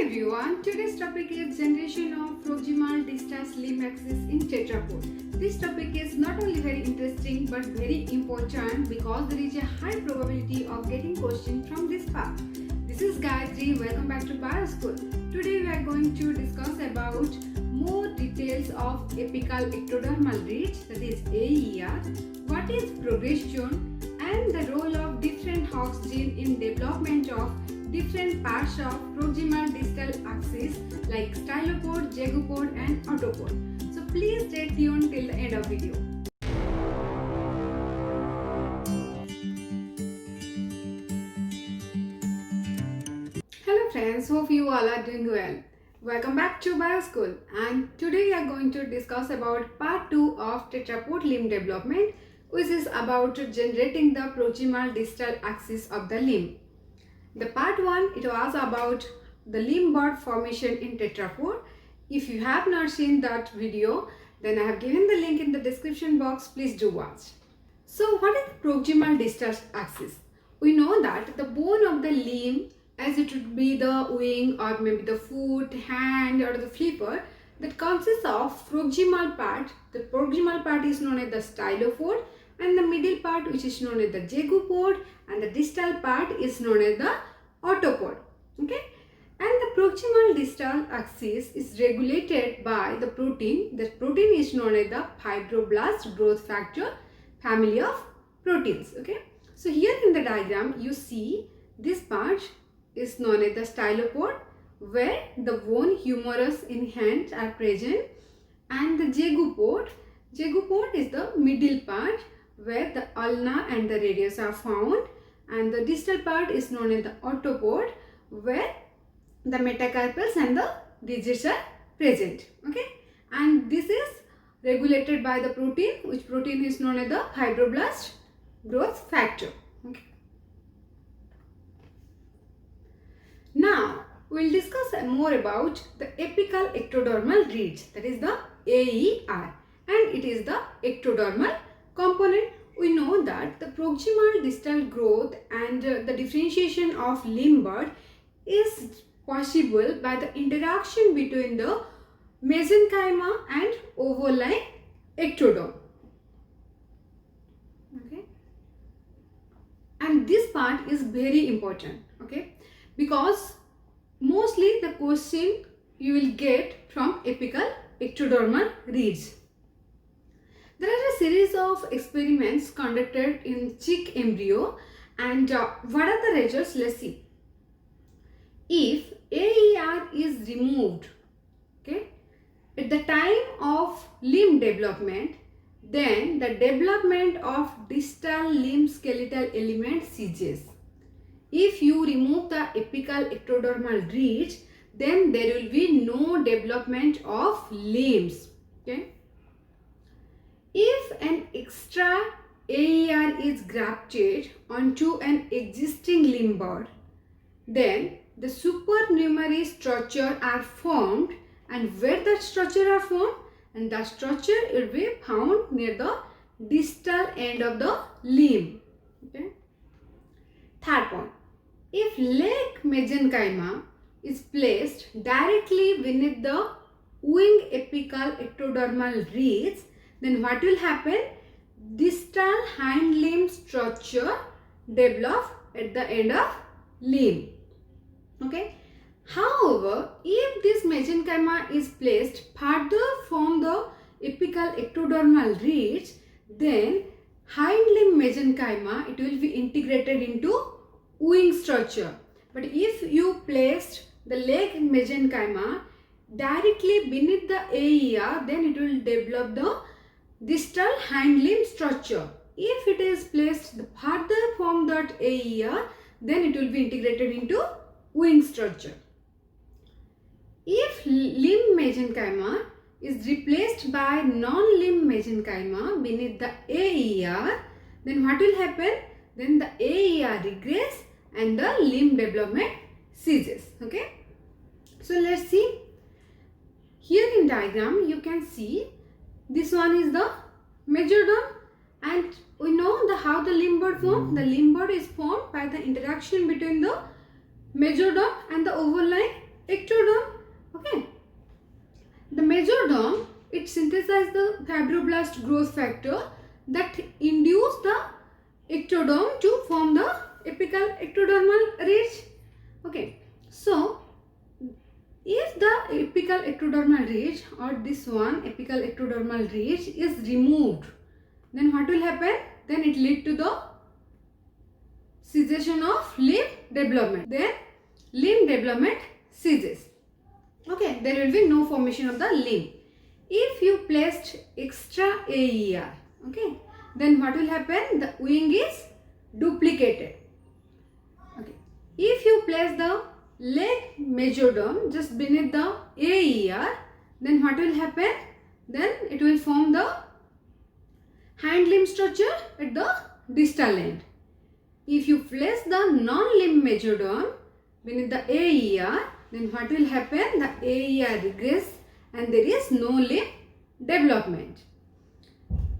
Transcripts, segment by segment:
everyone, today's topic is generation of proximal distal limb axis in tetrapod. This topic is not only very interesting but very important because there is a high probability of getting questions from this part. This is Gayatri, welcome back to Bioschool. Today we are going to discuss about more details of apical ectodermal ridge, that is AER, what is progression and the role of different Hox gene in development of different parts of proximal distal axis like stylopod, zygopod and autopod. So please stay tuned till the end of video. Hello friends, hope you all are doing well. Welcome back to Bioschool, and today we are going to discuss about part 2 of tetrapod limb development, which is about generating the proximal distal axis of the limb. The part 1, it was about the limb bud formation in tetrapod. If you have not seen that video, then I have given the link in the description box. Please do watch. So what is the proximal distal axis? We know that the bone of the limb, as it would be the wing or maybe the foot, hand or the flipper, that consists of proximal part. The proximal part is known as the stylopod, and the middle part, which is known as the zygopod, and the distal part is known as the autopod. Okay, and the proximal distal axis is regulated by the protein. The protein is known as the fibroblast growth factor family of proteins. Okay, so here in the diagram you see this part is known as the stylopod, where the bone humerus in hands are present, and the zygopod is the middle part where the ulna and the radius are found, and the distal part is known as the autopod, where the metacarpals and the digits are present. Okay, and this is regulated by the protein, which protein is known as the fibroblast growth factor. Okay. Now we will discuss more about the apical ectodermal ridge, that is the AER, and it is the ectodermal component. We know that the proximal distal growth and the differentiation of limb bud is possible by the interaction between the mesenchyma and overlying ectoderm. Okay, and this part is very important. Okay, because mostly the question you will get from apical ectodermal ridge. There are a series of experiments conducted in chick embryo, and what are the results? Let's see. If AER is removed, okay, at the time of limb development, then the development of distal limb skeletal element ceases. If you remove the apical ectodermal ridge, then there will be no development of limbs. Okay. If an extra AER is grafted onto an existing limb bud, then the supernumerary structure are formed, and where that structure are formed, and that structure will be found near the distal end of the limb. Okay. Third point, if leg mesenchyma is placed directly beneath the wing apical ectodermal ridge, then what will happen? Distal hind limb structure develop at the end of limb. Okay. However, if this mesenchyma is placed further from the apical ectodermal ridge, then hind limb mesenchyma, it will be integrated into wing structure. But if you placed the leg mesenchyma directly beneath the AER, then it will develop the distal hind limb structure. If it is placed further from that AER, then it will be integrated into wing structure. If limb mesenchyma is replaced by non-limb mesenchyma beneath the AER, then what will happen? Then the AER regress and the limb development ceases. Okay. So let's see. Here in diagram you can see this one is the mesoderm, and we know how the limb bud formed. The limb bud is formed by the interaction between the mesoderm and the overlying ectoderm. synthesize the fibroblast growth factor that induce the ectoderm to form the apical ectodermal ridge. Okay, so if the apical ectodermal ridge or this one apical ectodermal ridge is removed, then what will happen? Then it lead to the cessation of limb development. Then limb development ceases. Okay, there will be no formation of the limb. If you placed extra AER, okay, then what will happen? The wing is duplicated. Okay, if you place the leg mesoderm just beneath the AER, then what will happen? Then it will form the hind limb structure at the distal end. If you place the non-limb mesoderm beneath the AER, then what will happen? The AER regress and there is no limb development.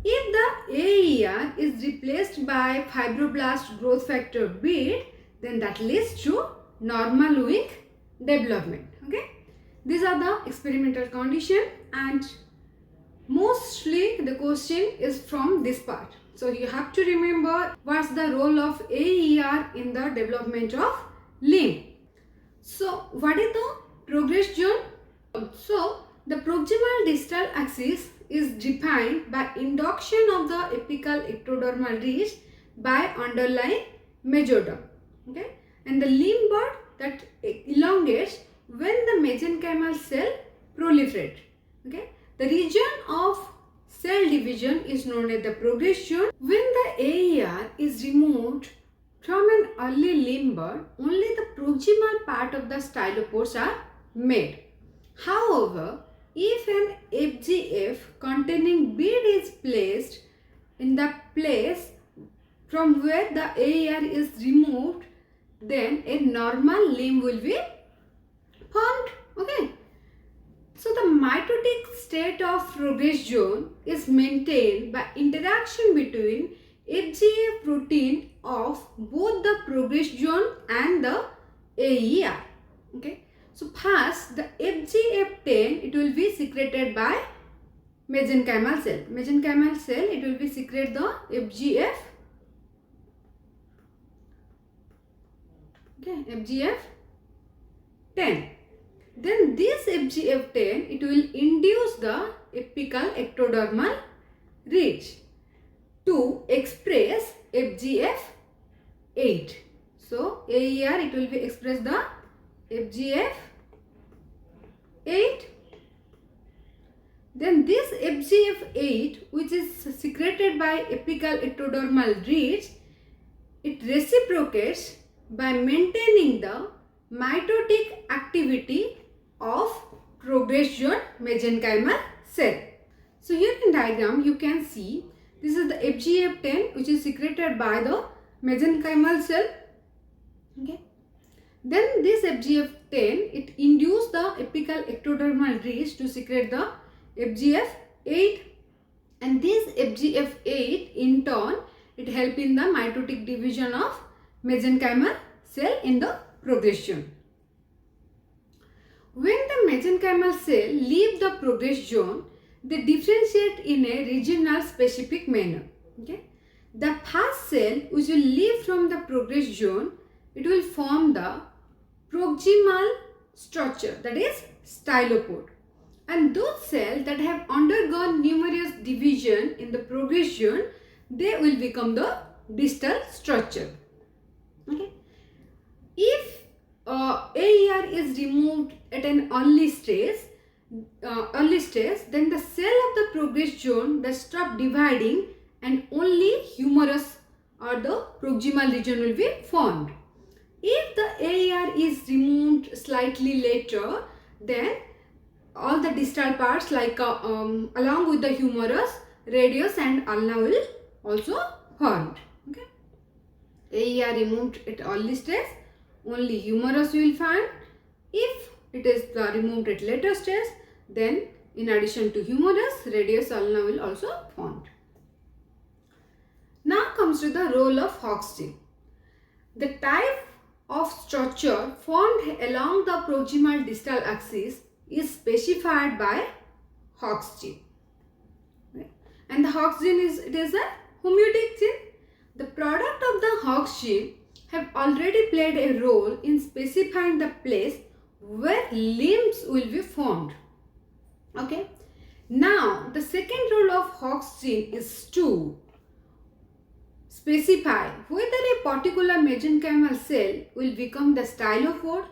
If the AER is replaced by fibroblast growth factor bead, then that leads to normal wing development. Okay, these are the experimental condition, and mostly the question is from this part. So you have to remember what's the role of AER in the development of limb. So what is the progress zone? So the proximal distal axis is defined by induction of the apical ectodermal ridge by underlying mesoderm. Okay, and the limb bud that elongates when the mesenchymal cell proliferate. Okay, the region of cell division is known as the progress zone. When the AER is removed from an early limb bud, only the proximal part of the stylopores are made. However, if an FGF containing bead is placed in the place from where the AER is removed, then a normal limb will be formed. Okay. So the mitotic state of progress zone is maintained by interaction between FGF protein of both the progress zone and the AER. Okay. So first the FGF10, it will be secreted by mesenchymal cell. Mesenchymal cell, it will be secrete the FGF. Okay, FGF10. Then this FGF10, it will induce the apical ectodermal ridge to express FGF8. So AER, it will be express the FGF8. Then this FGF8, which is secreted by apical ectodermal ridge, it reciprocates by maintaining the mitotic activity of progress zone mesenchymal cell. So here in diagram you can see this is the FGF10 which is secreted by the mesenchymal cell. Okay. Then this FGF10, it induces the apical ectodermal ridge to secrete the FGF8, and this FGF8 in turn, it helps in the mitotic division of mesenchymal cell in the progress zone. When the mesenchymal cell leave the progress zone, they differentiate in a regional specific manner. Okay? The first cell which will leave from the progress zone, it will form the proximal structure, that is stylopore. And those cells that have undergone numerous division in the progress zone, they will become the distal structure. Okay. If AER is removed at an early stage, then the cell of the progress zone that stop dividing and only humerus or the proximal region will be formed. If the AER is removed slightly later, then all the distal parts like along with the humerus, radius and ulna will also formed. Okay. AER removed at early stage, only humerus will find. If it is removed at later stage, then in addition to humerus, radius, ulna will also formed. Now comes to the role of Hochschild. The type of structure formed along the proximal distal axis is specified by Hochschild. and the Hox gene is a homeotic gene. The product of the Hox gene have already played a role in specifying the place where limbs will be formed. Okay. Now, the second role of Hox gene is to specify whether a particular mesenchymal cell will become the stylopod,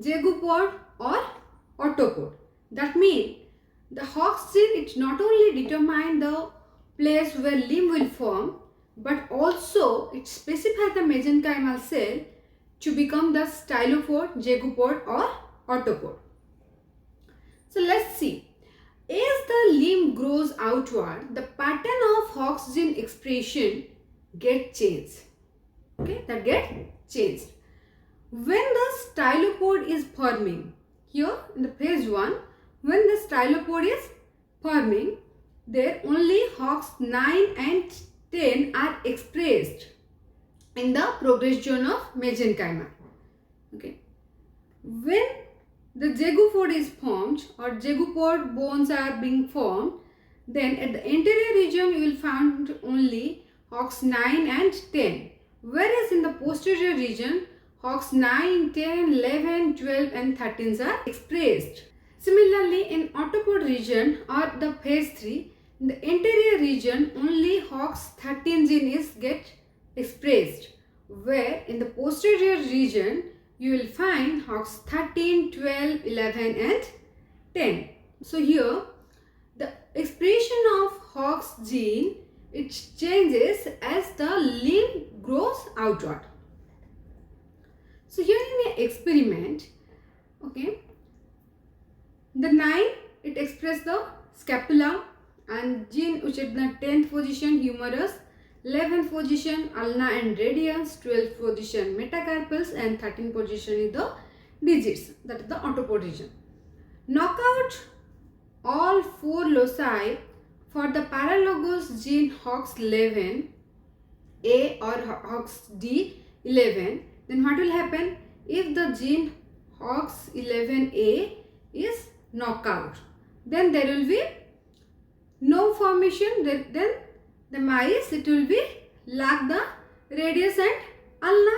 zygopod or autopod. That means the Hox gene it not only determines the place where limb will form, but also it specifies the mesenchymal cell to become the stylopod, zygopod or autopod. So let's see. As the limb grows outward, the pattern of Hox gene expression get changed. Okay, that get changed. When the stylopod is forming, here in the phase 1, when the stylopod is forming, there only Hox 9 and 10 are expressed in the progress zone of mesenchyma. Okay. When the zygopod is formed or zygopod bones are being formed, then at the anterior region you will find only Hox 9 and 10, whereas in the posterior region Hox 9, 10, 11, 12 and 13 are expressed. Similarly, in autopod region or the phase 3, in the anterior region only Hox 13 gene is get expressed, where in the posterior region you will find Hox 13, 12, 11 and 10. So here the expression of Hox gene it changes as the limb grows outward. So here in an experiment, okay, the 9 it expresses the scapula and gene which is in the 10th position humerus, 11th position ulna and radius, 12th position metacarpals and 13th position is the digits, that is the autopod region. Knock out all 4 loci for the paralogous gene Hox 11 A or Hox D 11, then what will happen? If the gene Hox 11A is knocked out, then there will be no formation, then the mice it will be lack the radius and ulna.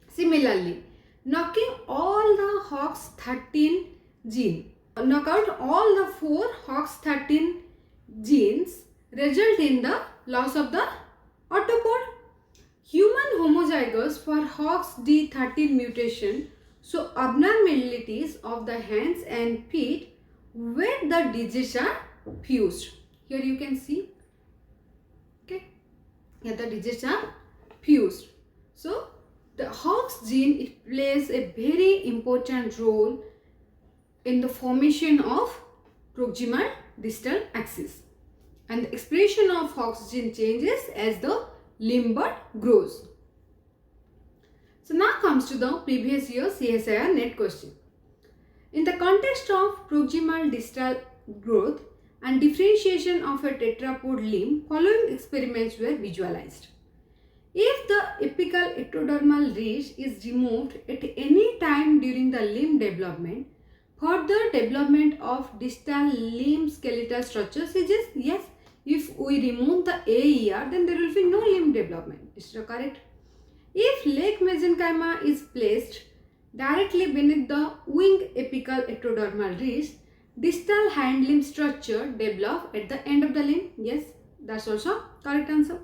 Similarly, knocking all the Hox 13 gene, knock out all the 4 Hox 13 genes result in the loss of the autopod. Human homozygous for Hox D13 mutation show abnormalities of the hands and feet where the digits are fused. Here you can see, okay, here the digits are fused. So the Hox gene it plays a very important role in the formation of proximal distal axis, and the expression of Hox gene changes as the limb bud grows. So now comes to the previous year CSIR net question. In the context of proximal distal growth and differentiation of a tetrapod limb, following experiments were visualized. If the apical ectodermal ridge is removed at any time during the limb development, further development of distal limb skeletal structure suggests yes, if we remove the AER, then there will be no limb development. Is that correct? If leg mesenchyma is placed directly beneath the wing apical ectodermal ridge, distal hind limb structure develop at the end of the limb. Yes, that's also correct answer.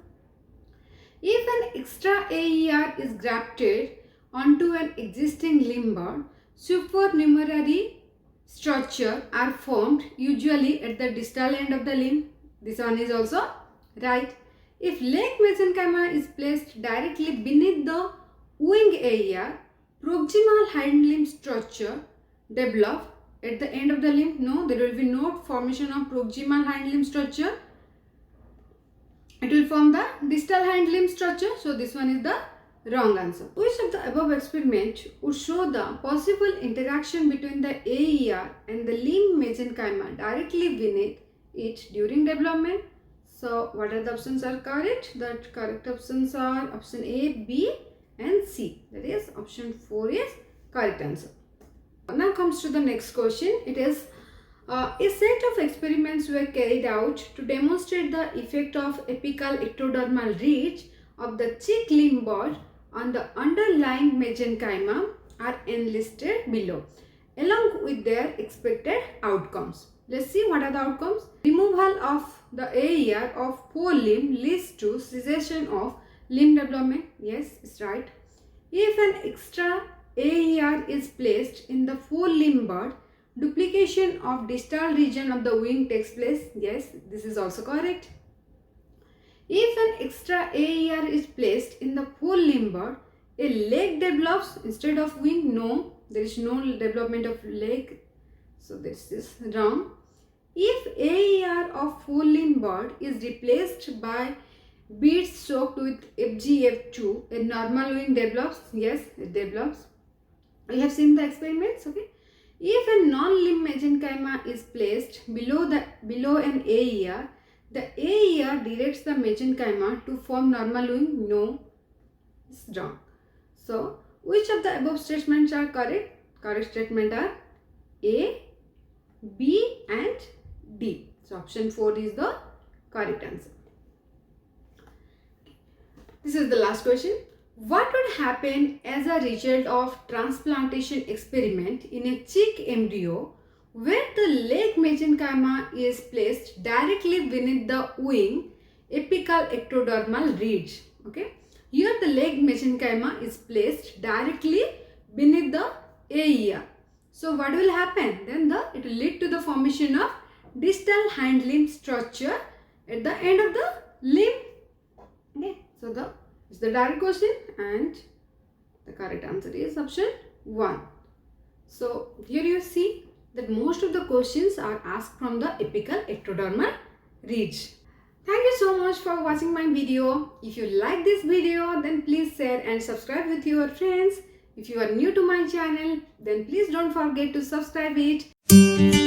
If an extra AER is grafted onto an existing limb bud, supernumerary structure are formed usually at the distal end of the limb. This one is also right. If leg mesenchyma is placed directly beneath the wing AER, proximal hind limb structure develop at the end of the limb. No, there will be no formation of proximal hind limb structure. It will form the distal hind limb structure. So this one is the wrong answer. Which of the above experiment would show the possible interaction between the AER and the limb mesenchyma directly beneath it during development? So what are the options are correct? The correct options are option A, B and C. That is option 4 is correct answer. Now comes to the next question. It is A set of experiments were carried out to demonstrate the effect of apical ectodermal ridge of the cheek limb bud on the underlying mesenchyma are enlisted below, along with their expected outcomes. Let's see what are the outcomes. Removal of the AER of forelimb leads to cessation of limb development. Yes, it's right. If an extra AER is placed in the forelimb bud, duplication of distal region of the wing takes place. Yes, this is also correct. If an extra AER is placed in the forelimb bud, a leg develops instead of wing. No, there is no development of leg. So this is wrong. If AER of forelimb bud is replaced by beads soaked with FGF2, a normal wing develops. Yes, it develops. We have seen the experiments. Okay. If a non-limb mesenchyma is placed below an AER, the AER directs the mesenchyma to form normal wing. No, it's wrong. So, which of the above statements are correct? Correct statement are A, B and D. So, option 4 is the correct answer. This is the last question. What would happen as a result of transplantation experiment in a cheek embryo where the leg mesenchyma is placed directly beneath the wing apical ectodermal ridge? Okay. Here the leg mesenchyma is placed directly beneath the AER. So what will happen? Then it will lead to the formation of distal hind limb structure at the end of the limb. Okay. So it's the direct question and the correct answer is option 1. So here you see that most of the questions are asked from the apical ectodermal ridge. Thank you so much for watching my video. If you like this video, then please share and subscribe with your friends. If you are new to my channel, then please don't forget to subscribe it.